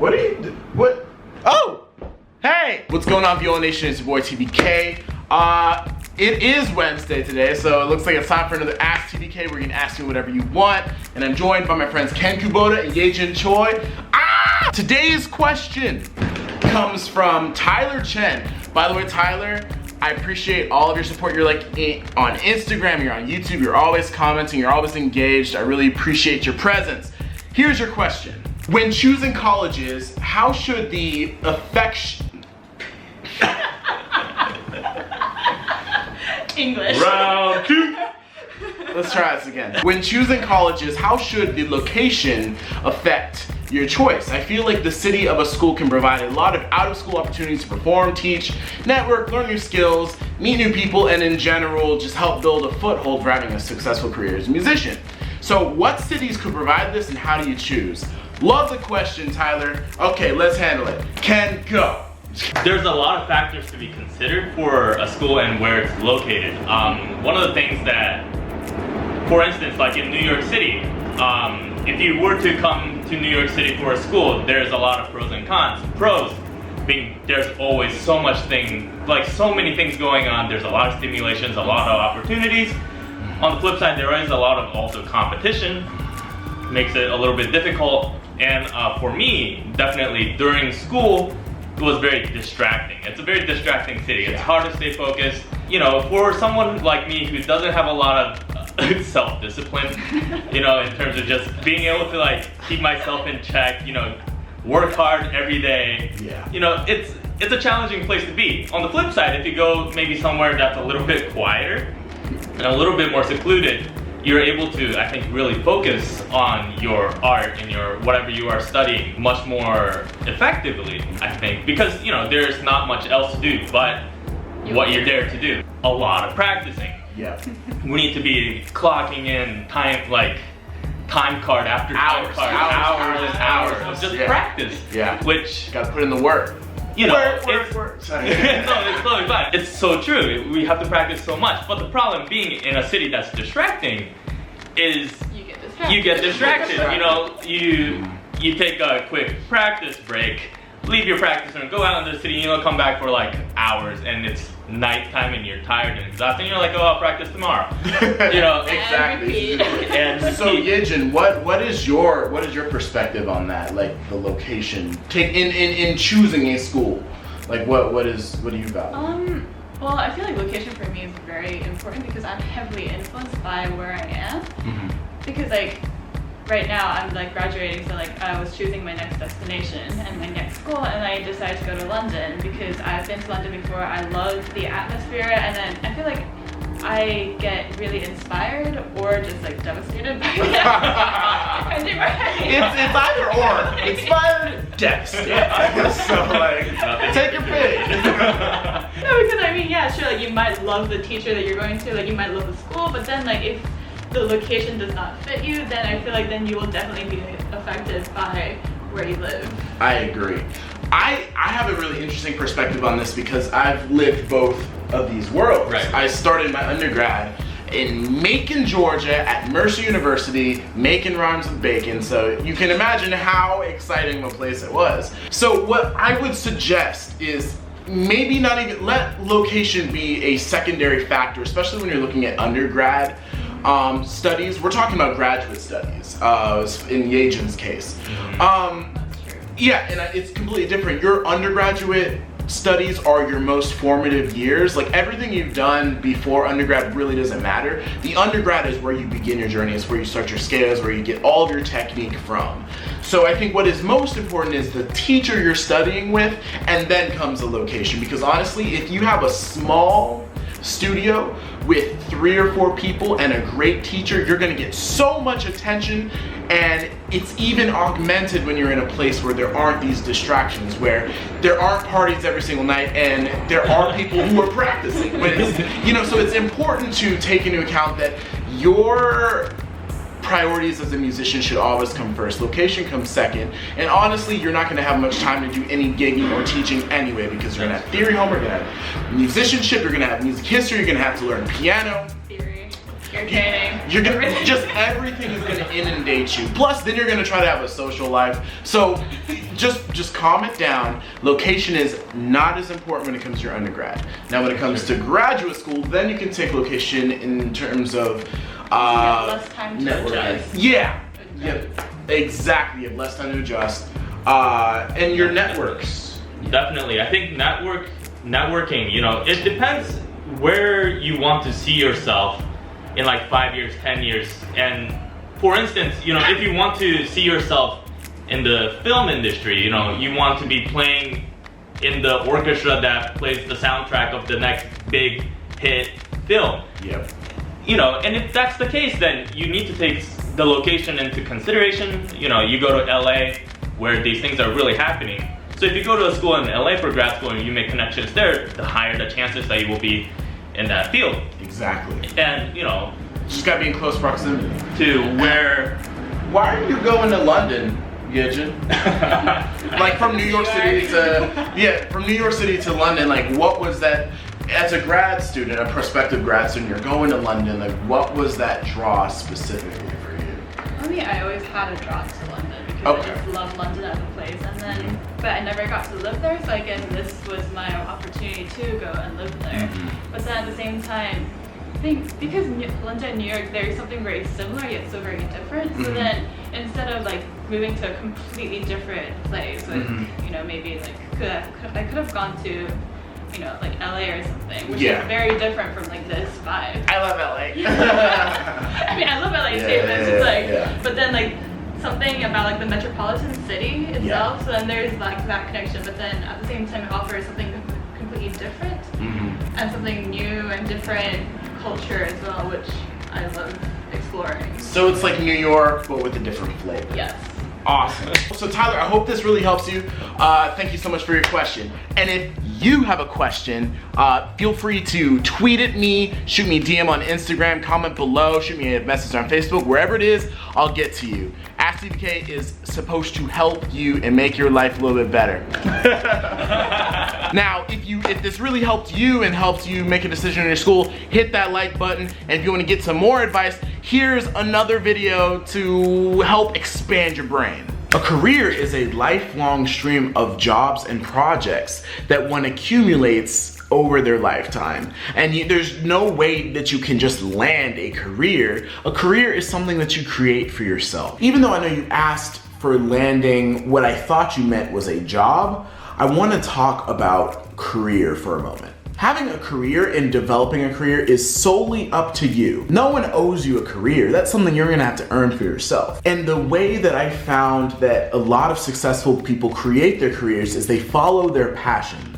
What are you, what? Oh, hey. What's going on, Viola Nation? It's your boy TVK. It is Wednesday today, so it looks like it's time for another Ask TVK where you can ask me whatever you want. And I'm joined by my friends Ken Kubota and Jin Choi. Today's question comes from Tyler Chen. By the way, Tyler, I appreciate all of your support. You're like on Instagram, you're on YouTube, you're always commenting, you're always engaged. I really appreciate your presence. Here's your question. When choosing colleges, how should the English. Round two. Let's try this again. When choosing colleges, how should the location affect your choice? I feel like the city of a school can provide a lot of out-of-school opportunities to perform, teach, network, learn new skills, meet new people, and in general, just help build a foothold for having a successful career as a musician. So what cities could provide this and how do you choose? Love the question, Tyler. Okay, let's handle it. Ken, go. There's a lot of factors to be considered for a school and where it's located. One of the things that, for instance, like in New York City, if you were to come to New York City for a school, there's a lot of pros and cons. Pros being there's always so many things going on. There's a lot of stimulations, a lot of opportunities. On the flip side, there is a lot of also competition. Makes it a little bit difficult. And for me, definitely during school, it was very distracting. It's a very distracting city. It's hard to stay focused. You know, for someone like me who doesn't have a lot of self-discipline, you know, in terms of just being able to like keep myself in check, you know, work hard every day. Yeah. You know, it's a challenging place to be. On the flip side, if you go maybe somewhere that's a little bit quieter and a little bit more secluded, you're able to, I think, really focus on your art and your whatever you are studying much more effectively, I think, because, you know, there's not much else to do but what you're there to do. A lot of practicing. Yeah. We need to be clocking in time card after time card, hours of just practice. Yeah. Which gotta put in the work. You know, work. No, it's totally fine. It's so true. We have to practice so much. But the problem being in a city that's distracting is you get distracted. You know, you take a quick practice break, leave your practice room, go out into the city, you know, come back for like hours, and it's nighttime and you're tired and exhausted. And you're like, oh, I'll practice tomorrow. You know, exactly. And so, Yejin, what is your perspective on that? Like the location, in choosing a school. Like what do you value? Well, I feel like location for me is very important because I'm heavily influenced by where I am. Mm-hmm. Because like right now I'm like graduating, so like I was choosing my next destination and my next school, and I decided to go to London because I've been to London before. I love the atmosphere, and then I feel like I get really inspired or just like devastated by it. Depending where I am. It's either or. Inspired, devastated. So like, take your pick. No, because I mean, yeah, sure, like you might love the teacher that you're going to, like you might love the school, but then like if the location does not fit you, then I feel like then you will definitely be affected by where you live. I agree. I have a really interesting perspective on this because I've lived both of these worlds. Right. I started my undergrad in Macon, Georgia at Mercer University. Macon rhymes with bacon, so you can imagine how exciting of a place it was. So what I would suggest is maybe not even let location be a secondary factor, especially when you're looking at undergrad studies. We're talking about graduate studies in Yejin's case. Yeah, and it's completely different. Your undergraduate studies are your most formative years. Like everything you've done before undergrad really doesn't matter. The undergrad is where you begin your journey. It's where you start your scales, where you get all of your technique from. So I think what is most important is the teacher you're studying with, and then comes the location. Because honestly, if you have a small studio with 3 or 4 people and a great teacher, you're gonna get so much attention, and it's even augmented when you're in a place where there aren't these distractions, where there aren't parties every single night and there are people who are practicing. You know, so it's important to take into account that your priorities as a musician should always come first. Location comes second. And honestly, you're not gonna have much time to do any gigging or teaching anyway, because you're gonna have theory homework, you're gonna have musicianship, you're gonna have music history, you're gonna have to learn piano. Your training. You're gonna just everything is gonna inundate you. Plus, then you're gonna try to have a social life. So, just calm it down. Location is not as important when it comes to your undergrad. Now, when it comes to graduate school, then you can take location in terms of you have less time to adjust. Yeah. Exactly. You have less time to adjust. And your networks. Definitely. I think networking, you know, it depends where you want to see yourself in like 5 years, 10 years. And for instance, you know, if you want to see yourself in the film industry, you know, you want to be playing in the orchestra that plays the soundtrack of the next big hit film. Yep. You know, and if that's the case, then you need to take the location into consideration. You know, you go to LA where these things are really happening. So if you go to a school in LA for grad school and you make connections there, the higher the chances that you will be in that field. Exactly. And, you know, just gotta be in close proximity to where. Why are you going to London, Jin? Like from New York City to from New York City to London. Like, what was that? As a grad student, a prospective grad student, you're going to London. Like, what was that draw specifically for you? I mean, I always had a draw to London because I just love London as a place, and then but I never got to live there. So again, this was my opportunity to go and live there. But then at the same time, I think because London and New York, there's something very similar yet so very different. So then instead of like moving to a completely different place, with you know, maybe like I could have gone to, you know, like LA or something, which is very different from like this vibe. I love LA. I mean, I love LA too, but it's just like, but then like something about like the metropolitan city itself. So then there's like that connection, but then at the same time it offers something completely different and something new and different culture as well, which I love exploring. So it's like New York, but with a different flavor. Yes. Awesome. So Tyler, I hope this really helps you. Thank you so much for your question. And if you have a question, feel free to tweet at me, shoot me a DM on Instagram, comment below, shoot me a message on Facebook, wherever it is, I'll get to you. AskTVK is supposed to help you and make your life a little bit better. Now, if this really helped you and helped you make a decision in your school, hit that like button. And if you want to get some more advice, here's another video to help expand your brain. A career is a lifelong stream of jobs and projects that one accumulates over their lifetime. And there's no way that you can just land a career. A career is something that you create for yourself. Even though I know you asked for landing what I thought you meant was a job, I want to talk about career for a moment. Having a career and developing a career is solely up to you. No one owes you a career. That's something you're gonna have to earn for yourself. And the way that I found that a lot of successful people create their careers is they follow their passions.